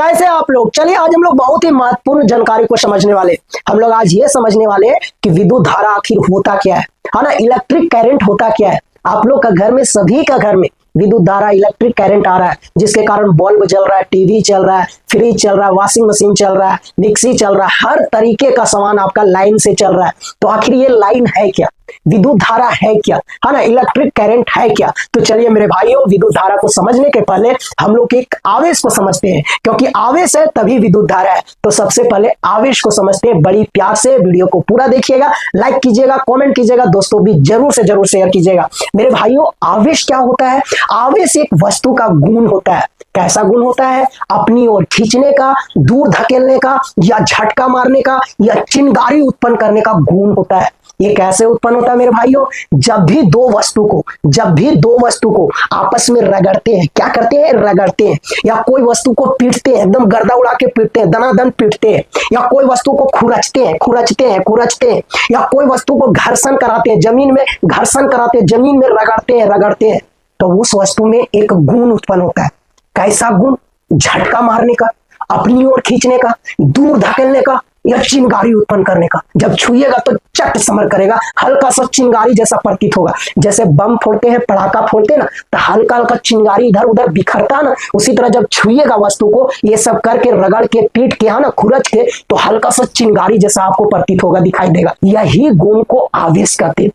कैसे आप लोग। चलिए आज हम लोग बहुत ही महत्वपूर्ण जानकारी को समझने वाले। हम लोग आज ये समझने वाले हैं कि विद्युत धारा आखिर होता क्या है ना, इलेक्ट्रिक करंट होता क्या है। आप लोग का घर में, सभी का घर में विद्युत धारा, इलेक्ट्रिक करंट आ रहा है, जिसके कारण बल्ब जल रहा है, टीवी चल रहा है, फ्रिज चल रहा है, वॉशिंग मशीन चल रहा है, मिक्सी चल रहा है, हर तरीके का सामान आपका लाइन से चल रहा है। तो आखिर ये लाइन है क्या, विद्युत धारा है क्या, है ना, इलेक्ट्रिक करंट है क्या। तो चलिए मेरे भाइयों, विद्युत धारा को समझने के पहले हम लोग एक आवेश को समझते हैं, क्योंकि आवेश है तभी विद्युत धारा है। तो सबसे पहले आवेश को समझते हैं। बड़ी प्यार से वीडियो को पूरा देखिएगा, लाइक कीजिएगा, कमेंट कीजिएगा, दोस्तों भी जरूर से जरूर शेयर कीजिएगा। मेरे भाइयों, आवेश क्या होता है? आवेश एक वस्तु का गुण होता है। कैसा गुण होता है? अपनी ओर खींचने का, दूर धकेलने का, या झटका मारने का, या चिंगारी उत्पन्न करने का गुण होता है। ये कैसे उत्पन्न होता है मेरे भाइयों? जब भी दो वस्तु को आपस में रगड़ते हैं, क्या करते हैं? रगड़ते हैं, या कोई वस्तु को पीटते हैं, एकदम गर्दा उड़ा के पीटते हैं, दनादन पीटते हैं, या कोई वस्तु को खुरचते हैं, या कोई वस्तु को घर्षण कराते हैं, जमीन में घर्षण कराते हैं, जमीन में रगड़ते हैं, तो उस वस्तु में एक गुण उत्पन्न होता है। कैसा गुण? झटका मारने का, अपनी ओर खींचने का, दूर धकेलने का, या चिंगारी उत्पन्न करने का। जब छुएगा तो चट समर करेगा, हल्का सा चिंगारी जैसा प्रतीत होगा। जैसे बम फोड़ते हैं, पटाखा फोड़ते हैं ना, तो हल्का हल्का चिंगारी इधर उधर बिखरता है ना, उसी तरह जब छुएगा वस्तु को, ये सब करके, रगड़ के, पीट के, है ना, खुरच के, तो हल्का सा चिंगारी जैसा आपको प्रतीत होगा, दिखाई देगा। यही गुण को आवेश कहते हैं।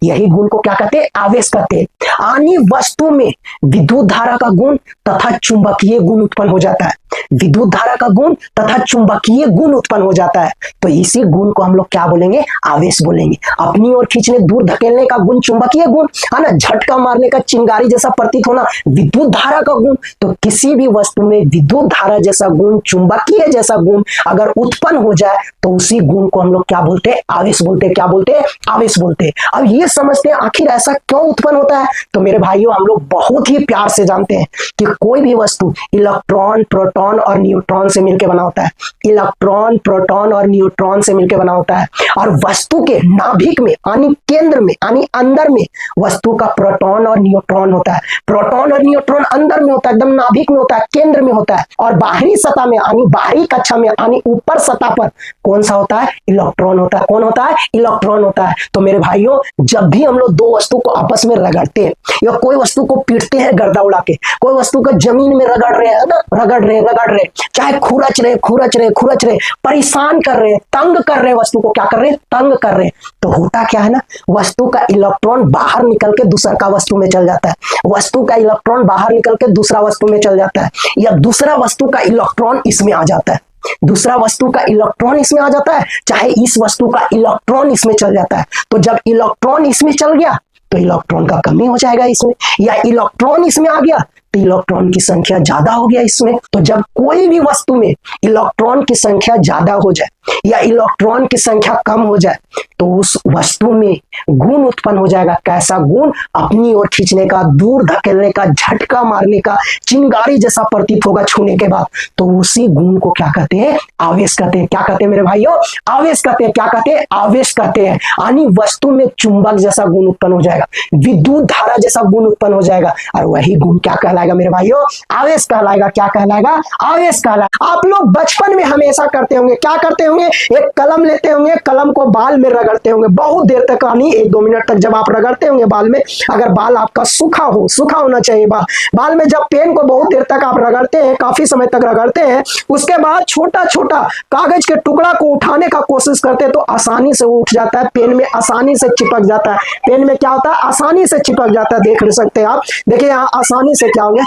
यही गुण को क्या कहते हैं? आवेश कहते हैं। अन्य वस्तु में विद्युत धारा का गुण तथा चुंबकीय गुण उत्पन्न हो जाता है। विद्युत धारा का गुण तथा चुंबकीय गुण उत्पन्न हो जाता है, तो इसी गुण को हम लोग क्या बोलेंगे? आवेश बोलेंगे। अपनी ओर खींचने, दूर धकेलने का गुण चुंबकीय गुण, है ना, झटका मारने का, चिंगारी जैसा प्रतीत होना विद्युत धारा का गुण। तो किसी भी वस्तु में विद्युत धारा जैसा गुण, चुंबकीय जैसा गुण अगर उत्पन्न हो जाए, तो उसी गुण को हम लोग क्या बोलते हैं? आवेश बोलते हैं। क्या बोलते हैं? आवेश बोलते हैं। अब ये समझते हैं आखिर ऐसा क्यों उत्पन्न होता है। तो मेरे भाइयों, हम लोग बहुत ही प्यार से जानते हैं कि कोई भी वस्तु इलेक्ट्रॉन, प्रोटॉन और न्यूट्रॉन से मिलकर बना होता है। इलेक्ट्रॉन, प्रोटॉन और न्यूट्रॉन से मिलकर बना होता है। और वस्तु के नाभिक में, यानी केंद्र में, यानी अंदर में वस्तु का प्रोटॉन और न्यूट्रॉन होता है। प्रोटॉन और न्यूट्रॉन अंदर में होता है, एकदम नाभिक में होता है, केंद्र में होता है। और बाहरी सतह में, यानी बाहरी कक्षा में, यानी ऊपर सतह पर कौन सा होता है? इलेक्ट्रॉन होता है। कौन होता है? इलेक्ट्रॉन होता है। तो मेरे भाइयों, जब भी हम लोग दो वस्तु को आपस में रगड़ते हैं, या कोई वस्तु को पीटते हैं गर्दा उड़ा के, कोई वस्तु को जमीन में रगड़ रहे हैं ना, रगड़ रहे, चाहे खुरच रहे, परेशान कर रहे हैं, तंग कर रहे हैं, वस्तु को क्या कर रहे हैं? तंग कर रहे हैं। तो होता क्या है ना, वस्तु का इलेक्ट्रॉन बाहर निकल के दूसरा का वस्तु में चल जाता है। वस्तु का इलेक्ट्रॉन बाहर निकल के दूसरा वस्तु में चल जाता है, या दूसरा वस्तु का इलेक्ट्रॉन इसमें आ जाता है। दूसरा वस्तु का इलेक्ट्रॉन इसमें आ जाता है, चाहे इस वस्तु का इलेक्ट्रॉन इसमें चल जाता है। तो जब इलेक्ट्रॉन इसमें चल गया, तो इलेक्ट्रॉन का कमी हो जाएगा इसमें, या इलेक्ट्रॉन इसमें आ गया तो इलेक्ट्रॉन की संख्या ज्यादा हो गया इसमें। तो जब कोई भी वस्तु में इलेक्ट्रॉन की संख्या ज्यादा हो जाए या इलेक्ट्रॉन की संख्या कम हो जाए, तो उस वस्तु में गुण उत्पन्न हो जाएगा। कैसा गुण? अपनी ओर खींचने का, दूर धकेलने का, झटका मारने का, चिंगारी जैसा प्रतीत होगा छूने के बाद। तो उसी गुण को क्या कहते हैं? आवेश कहते हैं। क्या कहते हैं मेरे भाइयों? आवेश कहते हैं। क्या कहते हैं? आवेश कहते हैं। यानी वस्तु में चुंबक जैसा गुण उत्पन्न हो जाएगा, विद्युत धारा जैसा गुण उत्पन्न हो जाएगा, और वही गुण क्या कहलाएगा मेरे भाइयों? आवेश कहलाएगा। क्या कहलाएगा? आवेश कहलाएगा। आप लोग बचपन में हमेशा करते होंगे, क्या करते होंगे? एक कलम लेते होंगे, कलम को बाल में रगड़ते होंगे बहुत देर तक, यानी 1-2 मिनट तक जब आप रगड़ते होंगे बाल में, अगर बाल आपका सूखा होना चाहिए, बाल में जब पेन को बहुत देर तक आप रगड़ते हैं, काफी समय तक रगड़ते हैं, उसके बाद छोटा छोटा कागज के टुकड़ा को उठाने का कोशिश करते हैं, तो आसानी से वो उठ जाता है, पेन में आसानी से चिपक जाता है। पेन में क्या होता है? आसानी से चिपक जाता है। देख सकते हैं आप, देखिए यहाँ आसानी से क्या हो गया?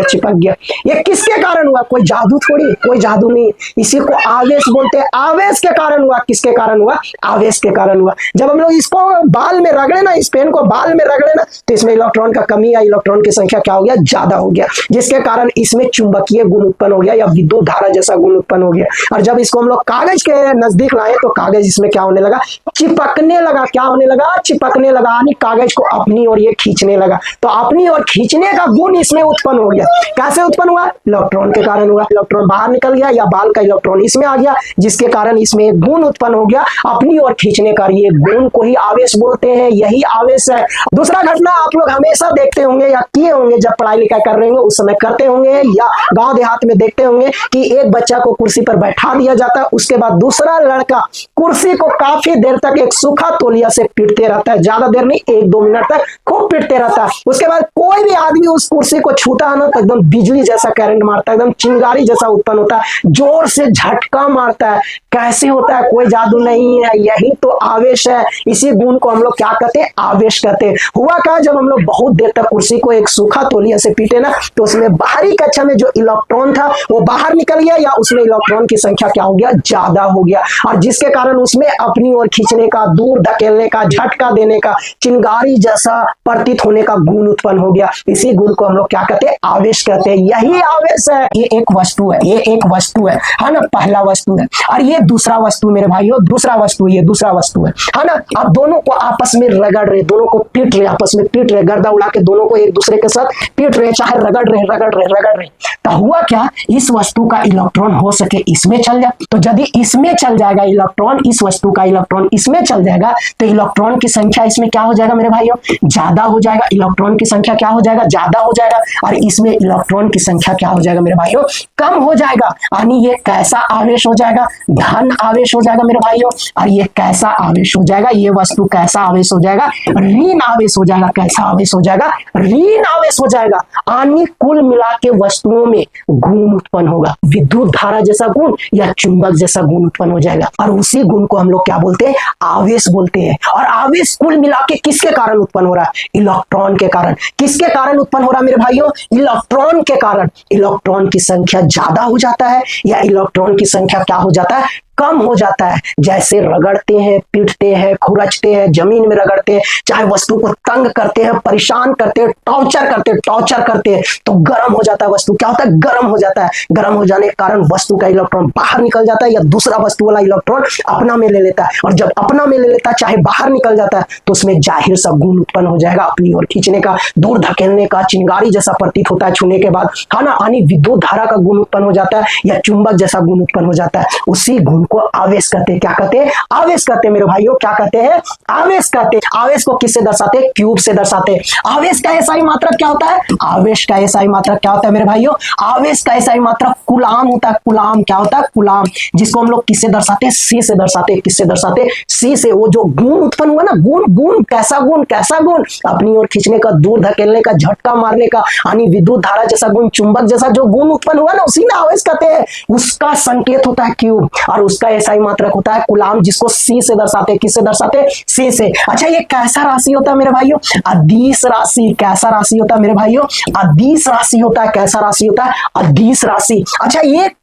चिपक गया। ये किसके कारण हुआ? कोई जादू थोड़ी, कोई जादू नहीं, इसी को आवेश बोलते हैं। आवेश के कारण हुआ। किसके कारण हुआ? आवेश के कारण हुआ। जब हम लोग इसको बाल में रगड़े ना, इस पेन को बाल में रगड़े ना, तो इसमें इलेक्ट्रॉन का कमी या इलेक्ट्रॉन की संख्या क्या हो गया? ज्यादा हो गया, जिसके कारण इसमें चुंबकीय गुण उत्पन्न हो गया, या विद्युत धारा जैसा गुण उत्पन्न हो गया। और जब इसको हम लोग कागज के नजदीक लाए, तो कागज इसमें क्या होने लगा? चिपकने लगा। क्या होने लगा? चिपकने लगा, यानी कागज को अपनी ओर ये खींचने लगा। तो अपनी ओर खींचने का गुण इसमें उत्पन्न हो गया। कैसे उत्पन्न हुआ? इलेक्ट्रॉन के कारण हुआ। इलेक्ट्रॉन बाहर निकल गया, या बाल का इलेक्ट्रॉन इसमें आ गया, जिसके कारण इसमें गुण उत्पन्न हो गया, अपनी ओर खींचने खींचने का ये गुण को ही आवेश बोलते हैं, यही आवेश है। दूसरा घटना आप लोग हमेशा देखते होंगे या किए होंगे, जब पढ़ाई लिखाई कर रहे होंगे उस समय करते होंगे, या गांव देहात में देखते होंगे कि एक बच्चा को कुर्सी पर बैठा दिया जाता है, उसके बाद दूसरा लड़का कुर्सी को काफी देर तक एक सूखा तौलिया से पीटते रहता है, ज्यादा देर नहीं, 1-2 मिनट तक खूब पीटते रहता है। उसके बाद कोई भी आदमी उस कुर्सी को छूता है ना तो एकदम बिजली जैसा करंट मारता है, एकदम चिंगारी जैसा उत्पन्न होता है, जोर से झटका मारता है। कैसे होता है? कोई जादू नहीं है, यही तो आवेश है। इसी गुण को हम लोग क्या कहते हैं? आवेश कहते हैं। हुआ क्या, जब हम लोग बहुत देर तक कुर्सी को एक सूखा तौलिया से पीटे ना तो उसमें बाहरी कक्षा में जो इलेक्ट्रॉन था वो बाहर निकल गया, या उसमें इलेक्ट्रॉन की संख्या क्या हो गया? ज्यादा हो गया, और जिसके कारण उसमें अपनी ओर खींचने का, दूर धकेलने का, झटका देने का, चिंगारी जैसा प्रतीत होने का गुण उत्पन्न हो गया। इसी गुण को हम लोग क्या कहते हैं? आवेश कहते हैं। यही आवेश है। ये एक वस्तु है, ये एक वस्तु है ना, पहला वस्तु है। और ये दूसरा वस्तु मेरे भाइयों, दूसरा वस्तु, ये दूसरा वस्तु है ना। अब दोनों को आपस में रगड़ रहे, दोनों को पीट रहे, आपस में पीट रहे, गर्दा उड़ा के दोनों को एक दूसरे के साथ पीट रहे, चाहे रगड़ रहे रगड़ रहे रगड़ रहे। तो हुआ क्या, इस वस्तु का इलेक्ट्रॉन हो सके इसमें चल जाए, तो यदि इसमें चल जाएगा इलेक्ट्रॉन, इस वस्तु का इलेक्ट्रॉन इसमें चल जाएगा तो इलेक्ट्रॉन की संख्या इसमें क्या हो जाएगा मेरे भाइयों? ज्यादा हो जाएगा। इलेक्ट्रॉन की संख्या क्या हो जाएगा? ज्यादा हो जाएगा। और इसमें इलेक्ट्रॉन की संख्या क्या हो जाएगा मेरे भाइयों? कम हो जाएगा। यानी ये कैसा आवेश हो जाएगा? धन आवेश हो जाएगा मेरे भाइयों। और ये कैसा आवेश हो जाएगा? ये वस्तु कैसा आवेश हो जाएगा? ऋण आवेश हो जाएगा। कैसा आवेश हो जाएगा? ऋण आवेश हो जाएगा। यानी कुल मिला के वस्तुओं में गुण उत्पन्न होगा, विद्युत धारा जैसा गुण या चुंबक जैसा गुण उत्पन्न हो जाएगा, और उसी गुण को हम लोग क्या बोलते हैं? आवेश बोलते हैं। और आवेश कुल मिला के किसके कारण उत्पन्न हो रहा है? इलेक्ट्रॉन के कारण। किसके कारण उत्पन्न हो रहा है मेरे भाइयों? इलेक्ट्रॉन के कारण। इलेक्ट्रॉन की संख्या ज्यादा हो जाता है या इलेक्ट्रॉन की संख्या क्या हो जाता है? कम हो जाता है। जैसे रगड़ते हैं, पीटते हैं, खुरचते हैं, जमीन में रगड़ते हैं, चाहे वस्तु को तंग करते हैं, परेशान करते हैं, टॉर्चर करते हैं तो गर्म हो जाता है वस्तु। क्या होता है? गर्म हो जाता है। गर्म हो जाने के कारण वस्तु का इलेक्ट्रॉन बाहर निकल जाता है, या दूसरा वस्तु वाला इलेक्ट्रॉन अपना में ले लेता है, और जब अपना में ले लेता है, चाहे बाहर निकल जाता है, तो उसमें जाहिर सा गुण उत्पन्न हो जाएगा, अपनी ओर खींचने का, दूर धकेलने का, चिंगारी जैसा प्रतीत होता है छूने के बाद, है ना। यानी विद्युत धारा का गुण उत्पन्न हो जाता है या चुंबक जैसा गुण उत्पन्न हो जाता है। उसी गुण को आवेश कहते हैं। क्या कहते हैं? आवेश कहते हैं मेरे भाइयों। क्या कहते हैं? आवेश कहते हैं। आवेश को किससे दर्शाते हैं? क्यूब से दर्शाते हैं। आवेश का एसआई मात्रक क्या होता है? आवेश का एसआई मात्रक क्या होता है मेरे भाइयों? आवेश का एसआई मात्रक कूलाम होता है। कूलाम क्या होता है? कूलाम, जिसको हम लोग किससे दर्शाते हैं? सी से दर्शाते हैं। किससे दर्शाते हैं? सी से। वो जो गुण उत्पन्न हुआ ना, गुण कैसा गुण? कैसा गुण? अपनी ओर खींचने का, दूर धकेलने का, झटका मारने का, यानी विद्युत धारा जैसा गुण, चुंबक जैसा जो गुण उत्पन्न हुआ ना, उसी में आवेश कहते हैं। उसका संकेत होता है क्यूब, और उसका एसआई मात्रक होता है कूलाम, जिसको सी से दर्शाते हैं। किससे दर्शाते हैं? सी से। अच्छा, ये कैसा राशि होता है मेरे भाइयों? अदिश राशि। कैसा राशि होता है मेरे भाइयों? अदिश राशि होता है। कैसा राशि होता है? अदिश राशि। अच्छा, एक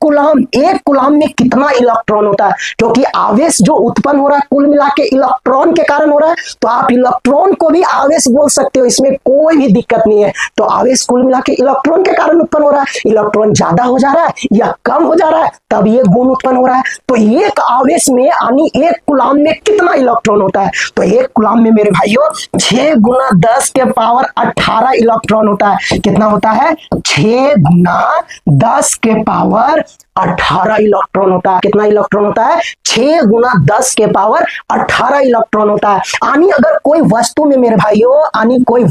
कूलाम में कितना इलेक्ट्रॉन होता है? क्योंकि आवेश जो उत्पन्न हो रहा है कुल मिला के इलेक्ट्रॉन के कारण हो रहा है, तो आप इलेक्ट्रॉन को भी आवेश बोल सकते हो, इसमें कोई भी दिक्कत नहीं है। तो आवेश कुल मिला के इलेक्ट्रॉन के कारण उत्पन्न हो रहा है। इलेक्ट्रॉन ज्यादा हो जा रहा है या कम हो जा रहा है, तब ये गुण उत्पन्न हो रहा है। तो एक आवेश में, यानी एक कूलाम में कितना इलेक्ट्रॉन होता है? तो एक कूलाम में मेरे भाइयों 6 गुना 10 के पावर 18 इलेक्ट्रॉन होता है। कितना होता है? 6 गुना 10 के पावर 18 इलेक्ट्रॉन होता है। कितना इलेक्ट्रॉन होता है? 6 गुना 10 के पावर 18 इलेक्ट्रॉन होता है। यानी अगर कोई वस्तु में मेरे भाइयों, यानी कोई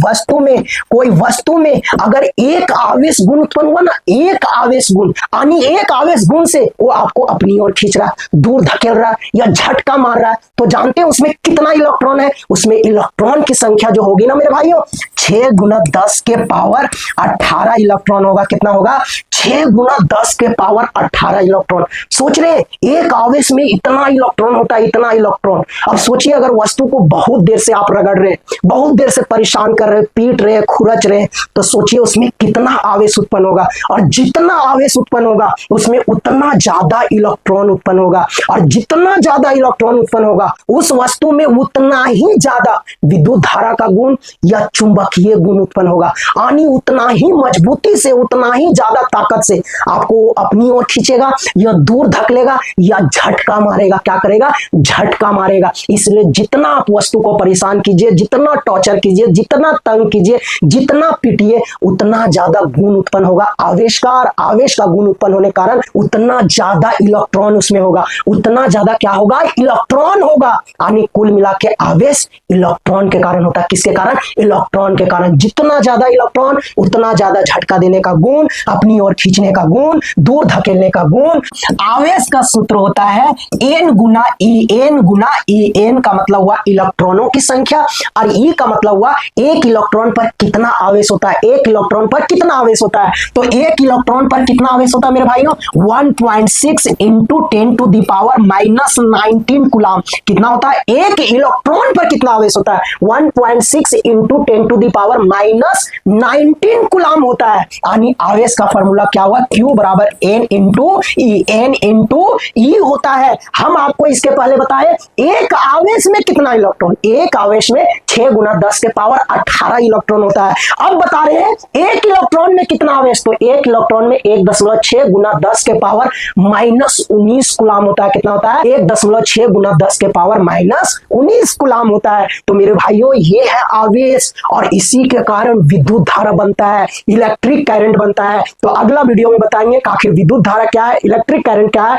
वस्तु में अगर एक आवेश गुण उत्पन्न हुआ ना, एक आवेश गुण, यानी एक आवेश गुण से वो आपको अपनी ओर खींच रहा है, दूर धकेल रहा है या झटका मार रहा है, तो जानते हैं उसमें कितना इलेक्ट्रॉन है? उसमें इलेक्ट्रॉन की संख्या जो होगी ना मेरे भाइयों, 6 गुना 10 के पावर 18 इलेक्ट्रॉन होगा। कितना होगा? 6 गुना 10 के पावर 18 इलेक्ट्रॉन। सोच रहे एक आवेश में इतना इलेक्ट्रॉन होता है, इतना इलेक्ट्रॉन। अब सोचिए अगर वस्तु को बहुत देर से आप रगड़ रहे, बहुत देर से परेशान कर रहे, पीट रहे, खुरच रहे, तो सोचिए उसमें कितना आवेश उत्पन्न होगा, और जितना आवेश उत्पन्न होगा उसमें उतना ज्यादा इलेक्ट्रॉन उत्पन्न होगा, और जितना ज्यादा इलेक्ट्रॉन उत्पन्न होगा उस वस्तु में उतना ही ज्यादा विद्युत धारा का गुण या चुंबकीय गुण उत्पन्न होगा, यानी उतना ही मजबूती से, उतना ही ज्यादा ताकत ताकत से आपको अपनी ओर खींचेगा या दूर धकेलेगा या झटका मारेगा। क्या करेगा? झटका मारेगा। इसलिए जितना आप वस्तु को परेशान कीजिए, जितना टॉर्चर कीजिए, जितना तंग कीजिए, जितना पीटिए, उतना ज्यादा गुण उत्पन्न होगा आवेश का, और आवेश का गुण उत्पन्न होने के कारण उतना ज्यादा इलेक्ट्रॉन उसमें होगा, उतना ज्यादा क्या होगा? इलेक्ट्रॉन होगा। यानी कुल मिला के आवेश इलेक्ट्रॉन के कारण होता है। किसके कारण? इलेक्ट्रॉन के कारण। जितना ज्यादा इलेक्ट्रॉन उतना ज्यादा झटका देने का गुण, अपनी ओर खींचने का गुण, दूर धकेलने का गुण। आवेश का सूत्र होता है N गुना E। N गुना E। N का मतलब हुआ इलेक्ट्रॉनों की संख्या और E का मतलब हुआ एक इलेक्ट्रॉन पर कितना आवेश होता है। एक इलेक्ट्रॉन पर कितना आवेश होता है? तो एक इलेक्ट्रॉन पर कितना आवेश होता है मेरे भाइयों? 1.6 into 10 to the power -19 coulomb. कितना होता है? एक इलेक्ट्रॉन पर कितना आवेश होता है? 1.6 into 10 to the power -19 coulomb होता है। यानी आवेश का फॉर्मूला क्या हुआ? Q बराबर N into E। N into E होता है। हम आपको इसके पहले बताए एक आवेश में कितना इलेक्ट्रॉन? एक आवेश में 6 गुना 10 के पावर 18 इलेक्ट्रॉन होता है। अब बता रहे हैं एक इलेक्ट्रॉन में कितना आवेश? तो एक इलेक्ट्रॉन में 1.6 गुना 10 के पावर -19 कूलम होता है। कितना होता है? 1.6 गुना 10 के पावर -19 कूलम होता है। तो मेरे भाइयों ये है आवेश, और इसी के कारण विद्युत धारा बनता है, इलेक्ट्रिक करंट बनता है। तो अगला वीडियो में बताएंगे कि आखिर विद्युत धारा क्या है, इलेक्ट्रिक करंट क्या है,